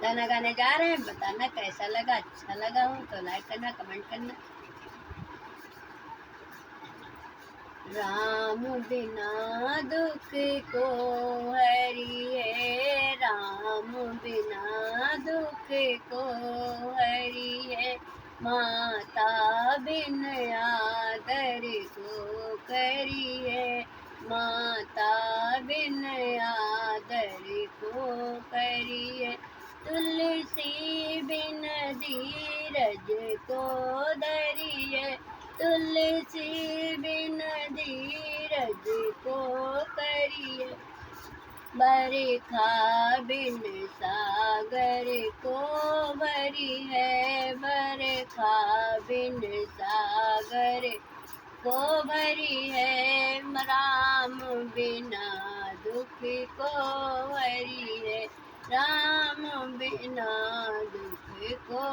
गाना गाने जा रहे हैं, बताना कैसा लगा। अच्छा लगा हो तो लाइक करना, कमेंट करना। राम बिना दुख को हरिए, राम बिना दुख को हरिए, माता बिन आदर को करिए, माता बिन आदर को करिए, तुलसी बिन धीरज को धरिए, तुलसी बिन धीरज को करिए, बरखा बिन सागर को भरिए, बरखा बिन सागर को भरिए, राम बिना दुख को हरिए, राम बिना दुख को